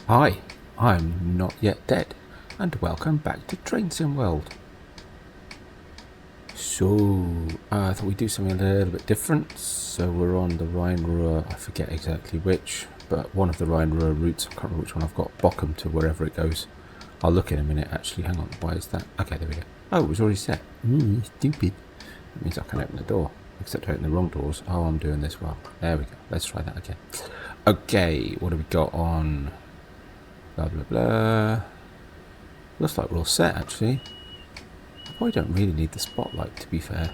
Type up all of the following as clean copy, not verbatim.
Hi, I'm Not Yet Dead, and welcome back to Train Sim World. So, I thought we'd do something a little bit different. So we're on the Rhein-Ruhr, I forget exactly which, but one of the Rhein-Ruhr routes, I can't remember which one I've got, Bochum to wherever it goes. I'll look in a minute actually, hang on, why is that? Okay, there we go. Oh, it was already set. Stupid. That means I can open the door, except I open the wrong doors. Oh, I'm doing this well. There we go, let's try that again. Okay, what have we got on? Blah blah blah. Looks like we're all set actually. I probably don't really need the spotlight to be fair.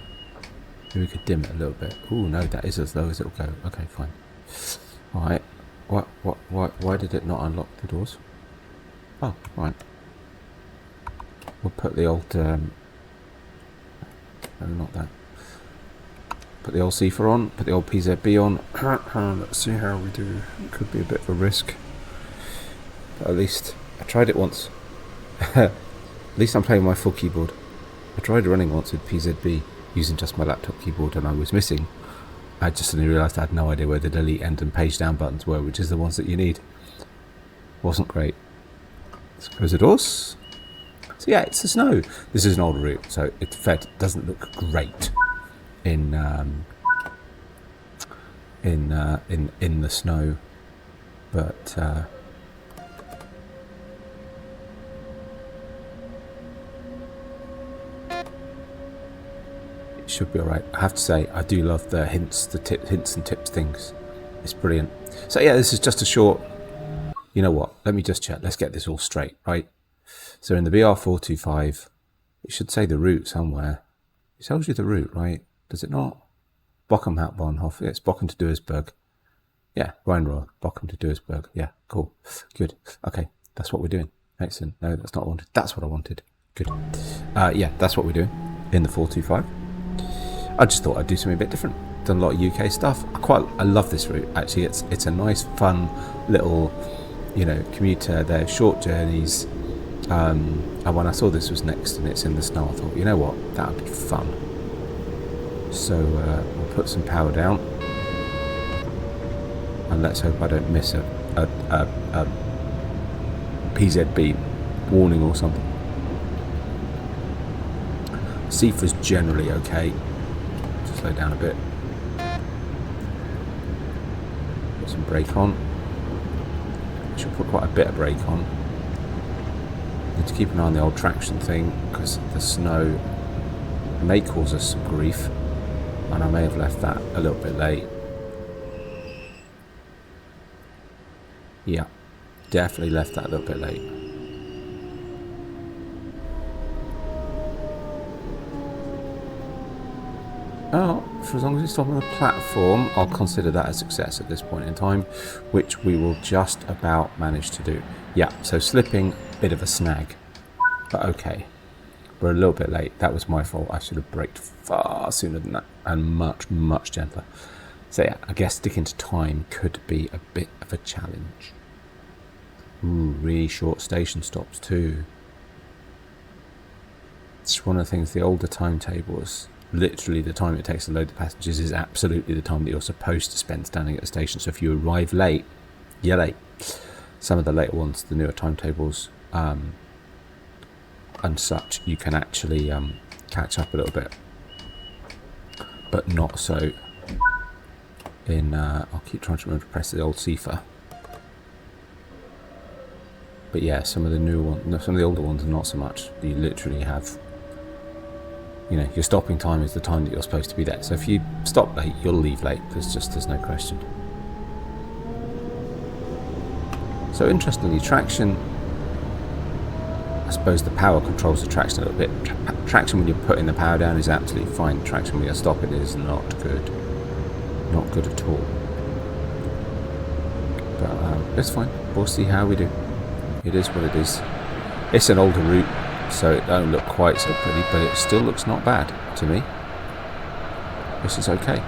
Maybe we could dim it a little bit. Oh no, that is as low as it'll go. Okay, fine. Alright. Why did it not unlock the doors? Oh, right. We'll put the old no, not that. Put the old CFA on, put the old PZB on. Let's see how we do. It could be a bit of a risk. But at least I tried it once. At least I'm playing my full keyboard. I tried running once with PZB using just my laptop keyboard and I was missing. I just suddenly realised I had no idea where the delete, end and page down buttons were, which is the ones that you need. Wasn't great. Let's close the doors. So yeah, it's the snow. This is an older route, so it doesn't look great in the snow, but should be alright. I have to say, I do love the hints and tips things. It's brilliant. So yeah, this is just a short, you know what, let me just check. Let's get this all straight, right? So in the BR425, it should say the route somewhere. It tells you the route, right? Does it not? Bochum Hauptbahnhof. It's Bochum to Duisburg. Yeah, Rhein-Ruhr. Bochum to Duisburg. Yeah, cool. Good. Okay, that's what we're doing. Excellent. No, that's not what I wanted. That's what I wanted. Good. Yeah, that's what we're doing in the 425. I just thought I'd do something a bit different. Done a lot of UK stuff. I love this route. Actually, it's a nice, fun little, commuter. They're short journeys. And when I saw this was next and it's in the snow, I thought, you know what, that would be fun. So we'll put some power down, and let's hope I don't miss a PZB warning or something. CFA's generally okay. Slow down a bit. Put some brake on. I should put quite a bit of brake on. Need to keep an eye on the old traction thing because the snow may cause us some grief, and I may have left that a little bit late. Yeah, definitely left that a little bit late. Oh, for as long as we stop on the platform, I'll consider that a success at this point in time, which we will just about manage to do. Yeah, so slipping, bit of a snag, but okay. We're a little bit late. That was my fault. I should have braked far sooner than that and much, much gentler. So yeah, I guess sticking to time could be a bit of a challenge. Ooh, really short station stops too. It's one of the things, the older timetables, literally the time it takes to load the passengers is absolutely the time that you're supposed to spend standing at the station. So if you arrive late, you're late. Some of the later ones, the newer timetables and such, you can actually catch up a little bit, but not so in I'll keep trying to remember to press the old CFA. But yeah, some of the new ones, some of the older ones are not so much. You literally have, your stopping time is the time that you're supposed to be there. So if you stop late, you'll leave late. There's no question. So interestingly, traction, I suppose the power controls the traction a little bit. Traction when you're putting the power down is absolutely fine. Traction when you're stopping is not good. Not good at all. But it's fine. We'll see how we do. It is what it is. It's an older route, so it don't look quite so pretty, but it still looks not bad to me. This is okay.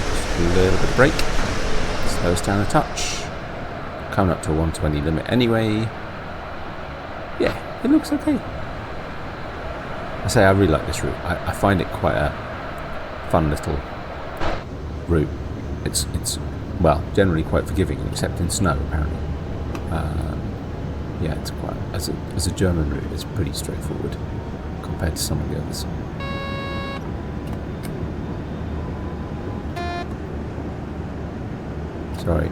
Just a little bit of brake. Slow us down a touch. Coming up to a 120 limit anyway. Yeah, it looks okay. I say I really like this route. I find it quite a fun little route. It's Well, generally quite forgiving, except in snow, apparently. Yeah, it's quite, as a German route, it's pretty straightforward compared to some of the others. Sorry.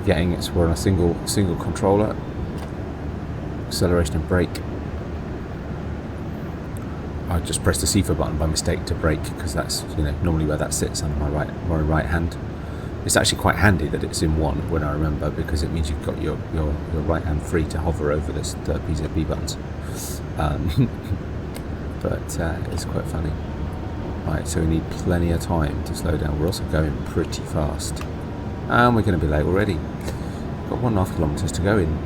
Getting it's we're on a single controller. Acceleration and brake. I just pressed the CFA button by mistake to brake because that's, you know, normally where that sits on my right hand. It's actually quite handy that it's in one when I remember, because it means you've got your right hand free to hover over the PZB buttons. But it's quite funny. Right, so we need plenty of time to slow down. We're also going pretty fast, and we're going to be late already. Got 1.5 kilometers to go in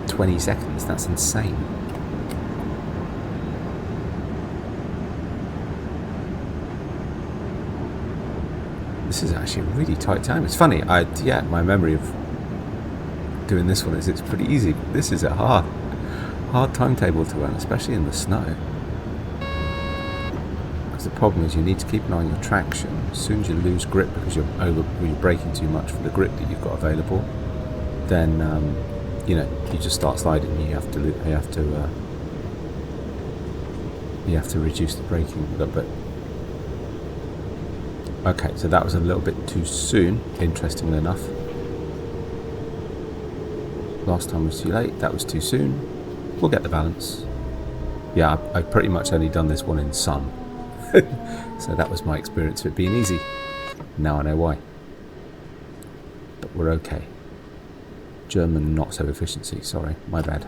20 seconds. That's insane. This is actually a really tight time. It's funny. My memory of doing this one is it's pretty easy. This is a hard timetable to run, especially in the snow. Because the problem is you need to keep an eye on your traction. As soon as you lose grip because you're braking too much for the grip that you've got available, then you know, you just start sliding. You have to reduce the braking a little bit. Okay, so that was a little bit too soon, interestingly enough. Last time was too late, that was too soon. We'll get the balance. Yeah, I've pretty much only done this one in sun. So that was my experience of it being easy. Now I know why. But we're okay. German not so efficiency, sorry, my bad.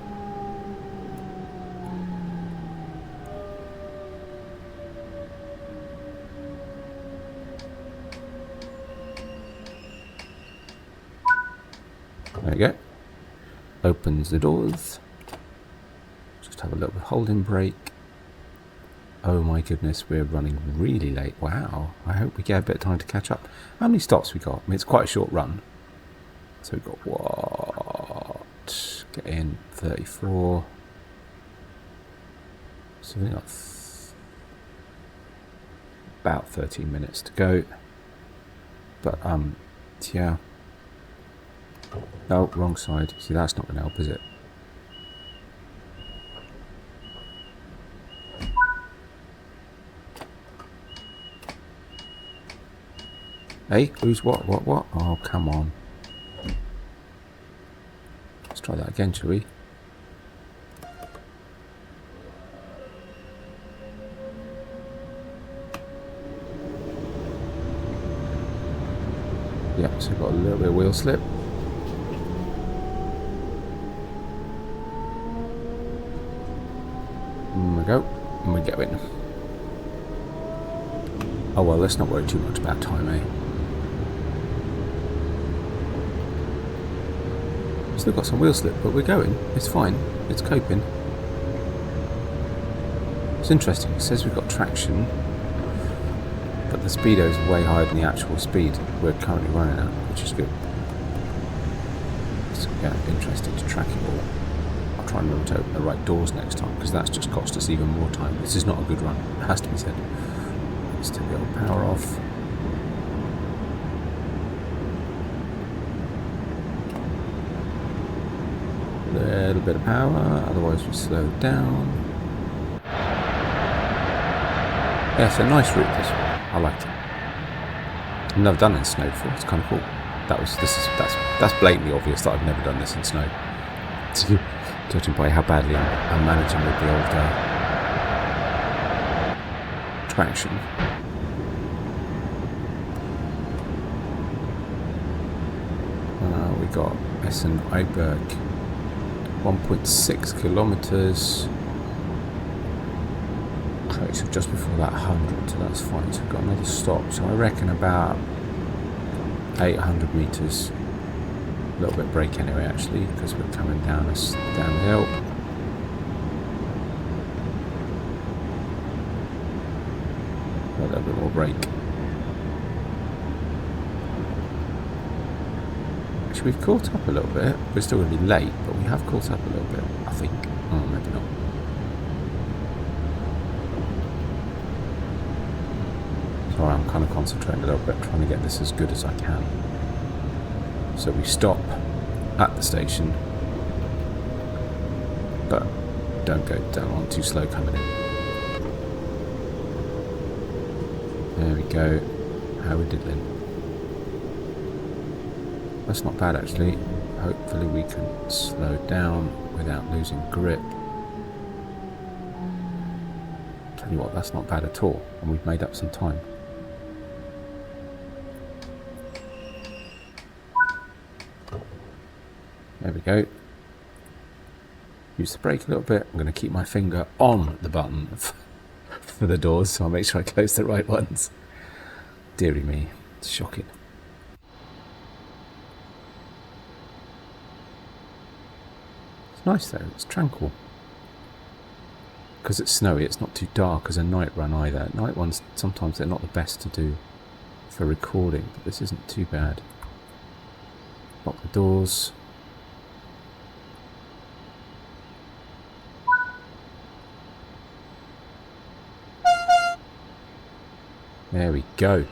There we go. Opens the doors. Just have a little bit of holding brake. Oh my goodness, we're running really late. Wow. I hope we get a bit of time to catch up. How many stops we got? I mean, it's quite a short run. So we've got what? Get in 34. So we've got about 13 minutes to go. But yeah. Oh, wrong side. See, that's not going to help, is it? Hey, who's what? Oh, come on. Let's try that again, shall we? Yep, so we've got a little bit of wheel slip. We go, and we go in. Oh well, let's not worry too much about time, eh? Still got some wheel slip, but we're going. It's fine. It's coping. It's interesting. It says we've got traction, but the speedo is way higher than the actual speed we're currently running at, which is good. It's interesting to track it all. I'll try and remember to open the right doors next time, because that's just cost us even more time. This is not a good run. It has to be said. Let's take the old power off. A little bit of power, otherwise we slow down. Yeah, it's a nice route, this one. I like it. I've never done it in snow before. It's kind of cool. That's blatantly obvious that I've never done this in snow. Judging by how badly I'm managing with the old traction. We got Essen-Eiberg, 1.6 kilometers. Okay, so just before that 100, so that's fine. So we've got another stop. So I reckon about 800 meters. A little bit of brake anyway, actually, because we're coming downhill. A little bit more brake. Actually, we've caught up a little bit. We're still going to be late, but we have caught up a little bit, I think. Oh, maybe not. I'm kind of concentrating a little bit, trying to get this as good as I can. So we stop at the station, but don't go down on too slow coming in. There we go. How we diddling? That's not bad actually. Hopefully we can slow down without losing grip. Tell you what, that's not bad at all, and we've made up some time. There we go. Use the brake a little bit. I'm going to keep my finger on the button for the doors, so I'll make sure I close the right ones. Deary me, it's shocking. It's nice though, it's tranquil. Because it's snowy, it's not too dark as a night run either. Night ones, sometimes they're not the best to do for recording, but this isn't too bad. Lock the doors. There we go.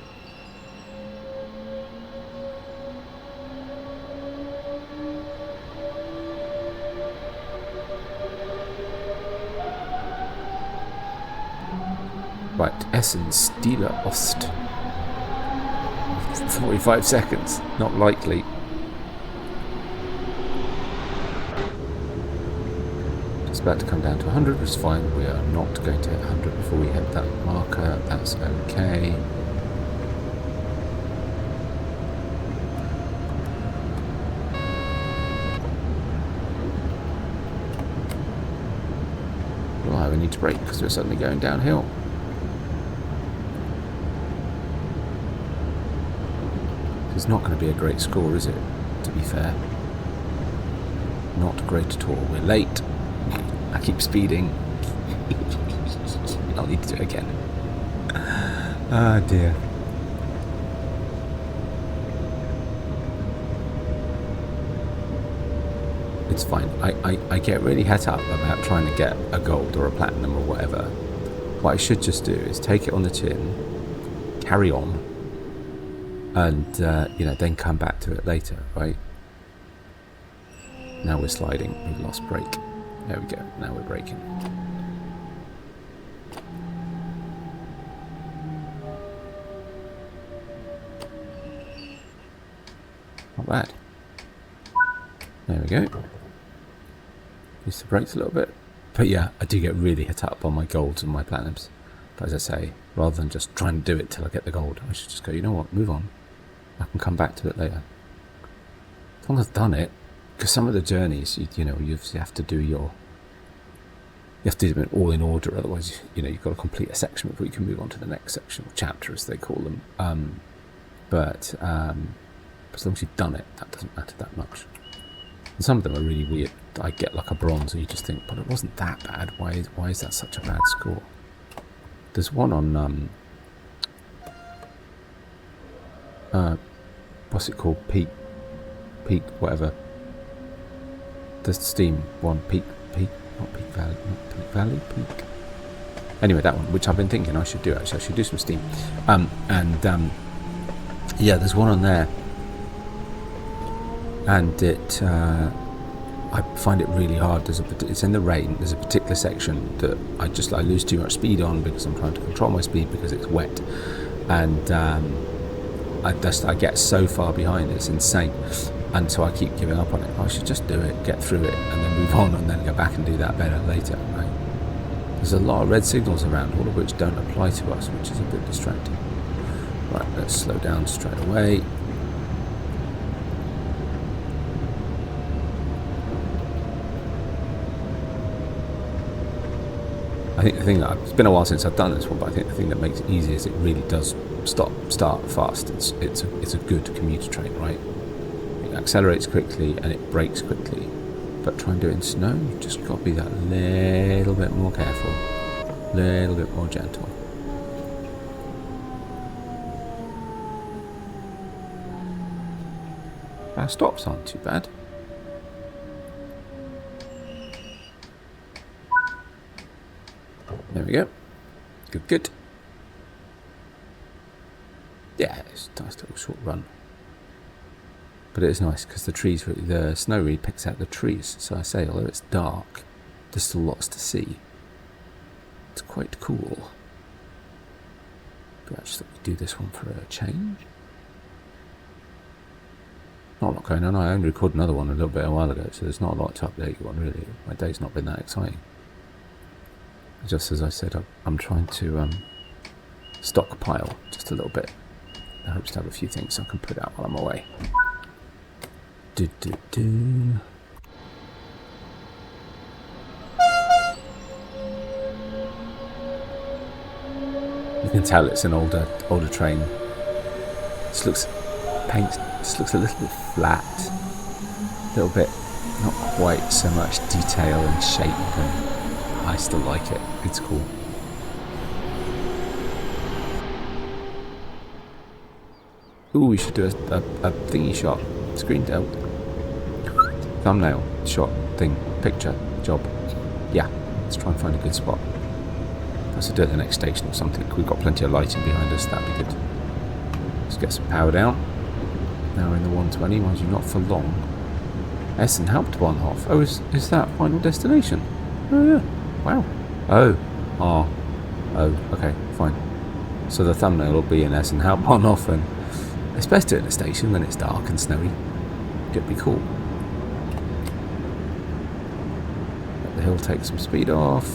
Right, Essen, Stieler Ost. 45 seconds, not likely. Just about to come down to 100, which is fine. We are not going to hit 100 before we hit that marker. That's okay. Right, we need to brake because we're suddenly going downhill. It's not going to be a great score, is it? To be fair. Not great at all. We're late. I keep speeding. I'll need to do it again. Ah, dear. It's fine. I get really het up about trying to get a gold or a platinum or whatever. What I should just do is take it on the chin, carry on, and you know, then come back to it later, right? Now we're sliding. We've lost brake. There we go. Now we're braking. Not bad. There we go. Use the brakes a little bit. But yeah, I do get really hit up on my golds and my platinums. But as I say, rather than just trying to do it till I get the gold, I should just go, you know what, move on. I can come back to it later. As long as I've done it, because some of the journeys, you know, you have to do your, you have to do it all in order. Otherwise, you know, you've got to complete a section before you can move on to the next section, or chapter as they call them. But as long as you've done it, that doesn't matter that much. And some of them are really weird. I get like a bronze, and you just think, but it wasn't that bad. Why is that such a bad score? There's one on what's it called? Peak, whatever. The Steam one, Peak, not Peak Valley, not Peak Valley, Peak. Anyway, that one, which I've been thinking I should do actually. I should do some Steam. Yeah, there's one on there, and it. I find it really hard. It's in the rain. There's a particular section that I lose too much speed on because I'm trying to control my speed because it's wet, and I get so far behind. It's insane, and so I keep giving up on it. I should just do it, get through it, and then move on, and then go back and do that better later. Right? There's a lot of red signals around, all of which don't apply to us, which is a bit distracting. Right, let's slow down straight away. I think the thing that it's been a while since I've done this one, but I think the thing that makes it easy is it really does start fast. It's a good commuter train, right? It accelerates quickly and it brakes quickly. But try and do it in snow, you've just got to be that little bit more careful, little bit more gentle. Our stops aren't too bad. There we go. Good. Yeah, it's a nice little short run. But it is nice because the snow really picks out the trees. So I say, although it's dark, there's still lots to see. It's quite cool. But I just thought we'd do this one for a change. Not a lot going on. I only recorded another one a while ago, so there's not a lot to update you on really. My day's not been that exciting. Just as I said, I'm trying to stockpile just a little bit. I hope to have a few things I can put out while I'm away. You can tell it's an older train. This looks a little bit flat, a little bit not quite so much detail and shape, and I still like it. It's cool. Ooh, we should do a thingy shot, screen down, thumbnail shot thing, picture job. Yeah, let's try and find a good spot. Let's do it at the next station or something. We've got plenty of lighting behind us, that'd be good. Let's get some power down. Now we're in the 120, mind you, not for long. Essen Hauptbahnhof. Oh, is that final destination? Oh yeah. Wow. Oh, okay, fine. So the thumbnail will be in Essen Hauptbahnhof, and it's best to do it at a station when it's dark and snowy. It'd be cool. Let the hill take some speed off.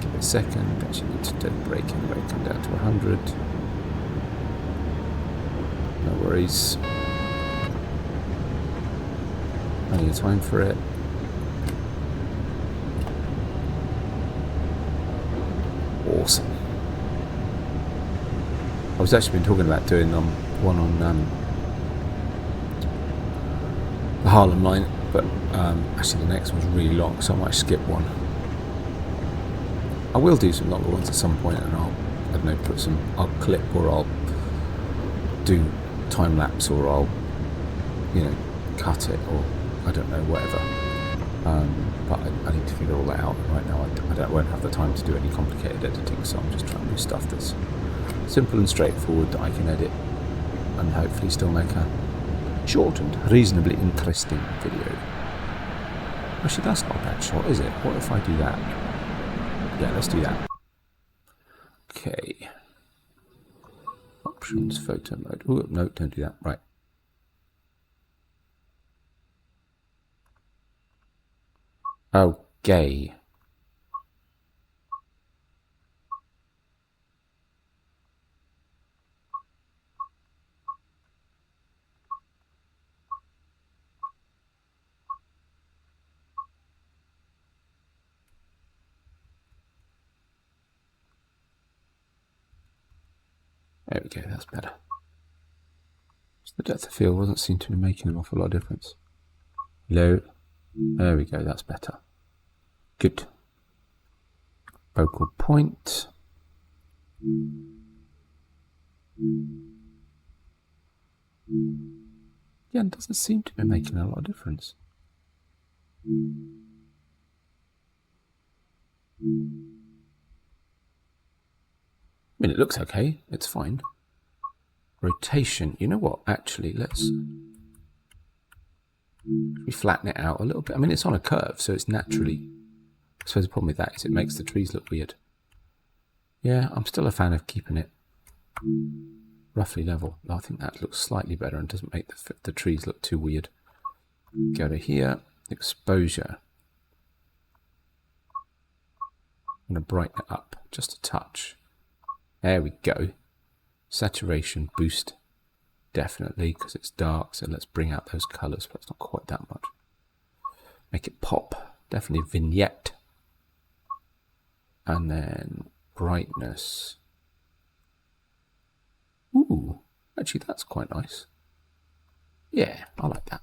Give it a second. Actually need to do braking. Brake come down to 100. No worries. Plenty of time for it. Awesome. I was actually been talking about doing one on the Harlem line, but actually the next one's really long, so I might skip one. I will do some longer ones at some point, and I don't know, I'll clip, or I'll do time lapse, or I'll, cut it, or I don't know, whatever. But I need to figure all that out. Right now I won't have the time to do any complicated editing, so I'm just trying to do stuff that's simple and straightforward that I can edit and hopefully still make a short and reasonably interesting video. Actually, that's not a bad shot, is it? What if I do that? Yeah, let's do that. Okay. Options, photo mode. Oh, no, don't do that. Right. Okay. There we go, that's better. The depth of field wasn't seem to be making an awful lot of difference. Low. There we go, that's better. Good. Focal point. Yeah, it doesn't seem to be making a lot of difference. I mean, it looks okay. It's fine. Rotation. You know what? Actually, let's flatten it out a little bit. I mean, it's on a curve, so it's naturally... I suppose the problem with that is it makes the trees look weird. Yeah, I'm still a fan of keeping it roughly level. I think that looks slightly better and doesn't make the trees look too weird. Go to here. Exposure. I'm going to brighten it up just a touch. There we go. Saturation boost. Definitely, because it's dark, so let's bring out those colours, but it's not quite that much. Make it pop. Definitely vignette. And then brightness. Ooh, actually that's quite nice. Yeah, I like that.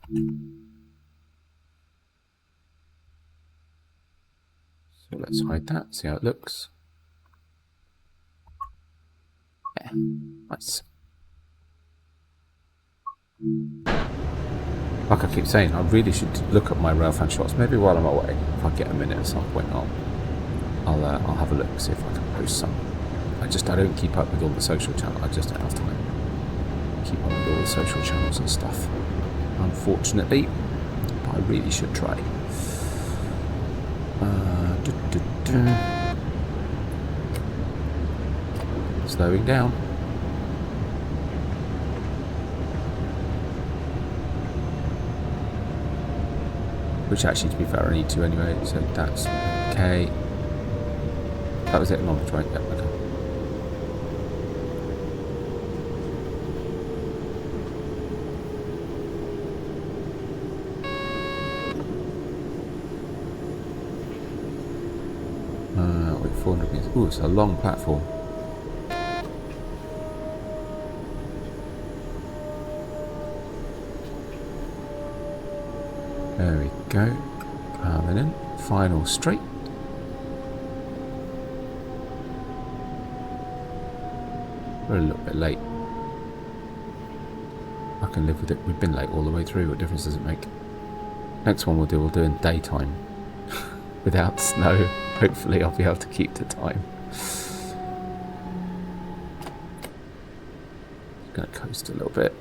So let's hide that, see how it looks. Yeah, nice. Like I keep saying, I really should look at my railfan shots. Maybe while I'm away, if I get a minute at some point, I'll have a look, see if I can post some. I don't keep up with all the social channels. I just don't have time. keep on with all the social channels and stuff, unfortunately. But I really should try. Slowing down. Which actually, to be fair, I need to anyway, so that's okay. That was it, knowledge, right? Yep, okay. Wait, 400 meters. Ooh, it's a long platform. There we go. And then final straight. We're a little bit late. I can live with it. We've been late all the way through. What difference does it make? Next one we'll do in daytime. Without snow. Hopefully I'll be able to keep the time. Gonna coast a little bit.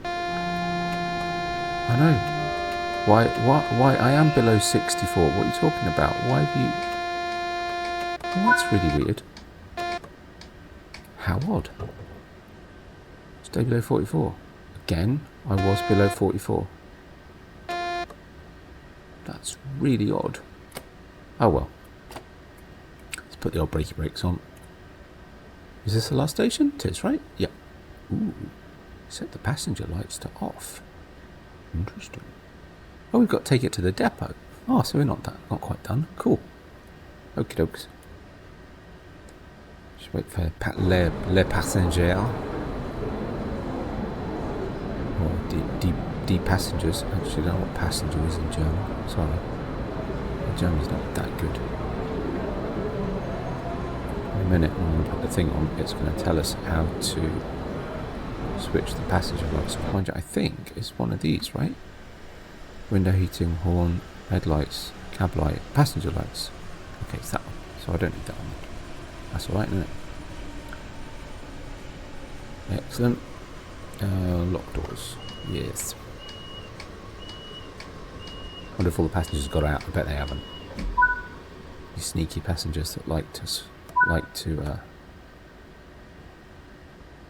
I know. Why I am below 64. What are you talking about? Why have you... Well, that's really weird. How odd. Stay below 44. Again, I was below 44. That's really odd. Oh well. Let's put the old brakey brakes on. Is this the last station? It is, right? Yep. Ooh. Set the passenger lights to off. Interesting. Oh, we've got to take it to the depot. Oh, so we're not quite done. Cool. Okie dokes. Just wait for les passengers. Or the passengers. Actually, I don't know what passenger is in German. Sorry. My German's not that good. In a minute, when we put the thing on, it's going to tell us how to switch the passenger lights. Mind you, I think it's one of these, right? Window heating, horn, headlights, cab light, passenger lights. Okay, it's that one. So I don't need that one. That's alright, isn't it? Excellent. Lock doors. Yes. Wonder if all the passengers got out. I bet they haven't. These sneaky passengers that like to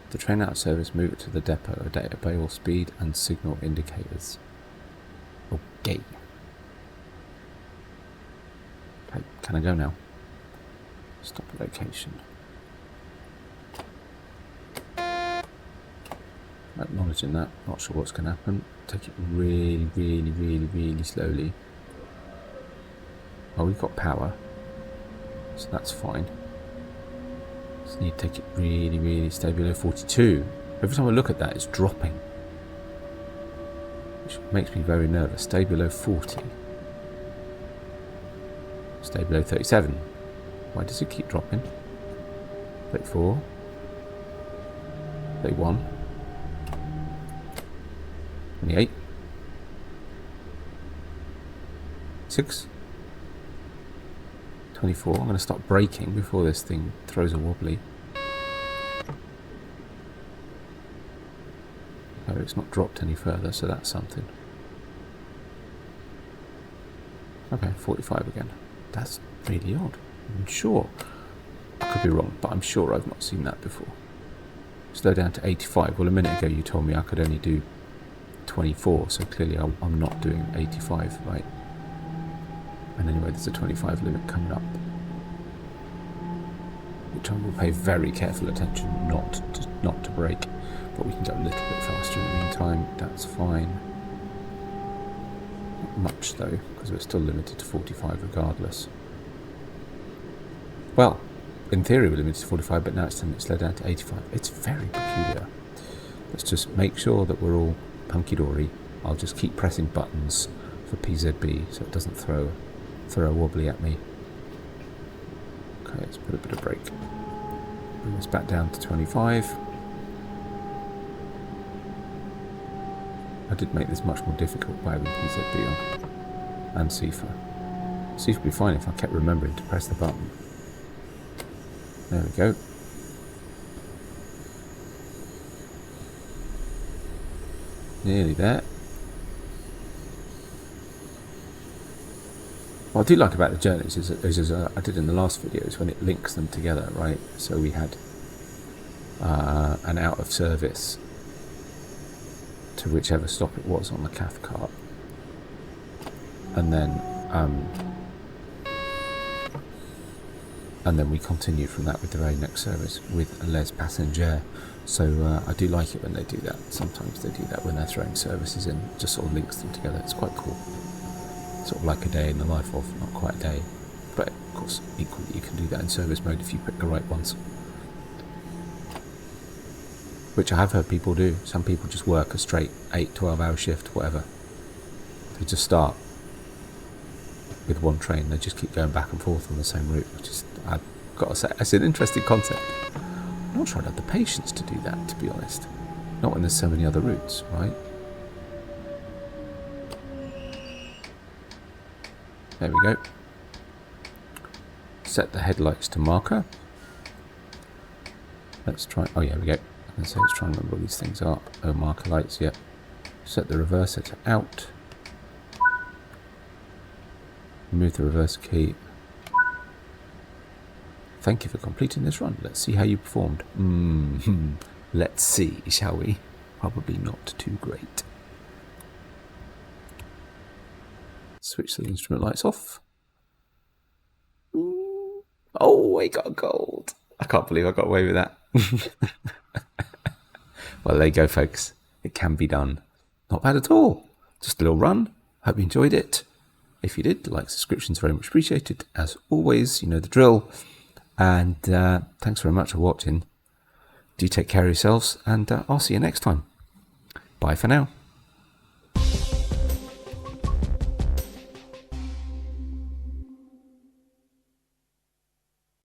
the train out of service, move it to the depot. Obey all speed and signal indicators. Okay. Okay, can I go now? Stop at location. Acknowledging that. Not sure what's going to happen. Take it really, really, really, really slowly. Oh, we've got power. So that's fine. Just need to take it really, really, stay below 42. Every time I look at that, it's dropping. Which makes me very nervous. Stay below 40. Stay below 37. Why does it keep dropping? 34. 31. 28. 6. 24. I'm going to stop braking before this thing throws a wobbly. Oh, it's not dropped any further, so that's something. Okay, 45 again. That's really odd. I'm sure. I could be wrong, but I'm sure I've not seen that before. Slow down to 85. Well, a minute ago you told me I could only do 24, so clearly I'm not doing 85, right? And anyway, there's a 25 limit coming up, which I will pay very careful attention not to brake, but we can go a little bit faster in the meantime. That's fine. Not much though, because we're still limited to 45 regardless. Well, in theory we're limited to 45, but now it's slowed down to 85. It's very peculiar. Let's just make sure that we're all hunky-dory. I'll just keep pressing buttons for PZB so it doesn't throw a wobbly at me. Okay, let's put a bit of brake. Bring this back down to 25. I did make this much more difficult by having PZB on. And CIFA. CIFA would be fine if I kept remembering to press the button. There we go. Nearly there. What I do like about the journeys is as I did in the last video, is when it links them together, right? So we had an out of service to whichever stop it was on the Cathcart, and then we continued from that with the very next service with Les Passengers. So I do like it when they do that. Sometimes they do that when they're throwing services in, just sort of links them together. It's quite cool. Sort of like a day in the life of, not quite a day, but of course equally you can do that in service mode if you pick the right ones, which I have heard people do. Some people just work a straight 8-12 hour shift, whatever. They just start with one train, they just keep going back and forth on the same route, which is, I've got to say, it's an interesting concept. I'm not sure I'd have the patience to do that, to be honest. Not when there's so many other routes, right? There we go. Set the headlights to marker. Let's try, oh yeah, we go. Let's try and remember what these things are. Oh, marker lights, yep. Set the reverser to out. Remove the reverse key. Thank you for completing this run. Let's see how you performed. Let's see, shall we? Probably not too great. Switch the instrument lights off. Oh, I got gold. I can't believe I got away with that. Well, there you go, folks. It can be done. Not bad at all. Just a little run. Hope you enjoyed it. If you did, like, subscription's very much appreciated. As always, you know the drill. And thanks very much for watching. Do take care of yourselves, and I'll see you next time. Bye for now.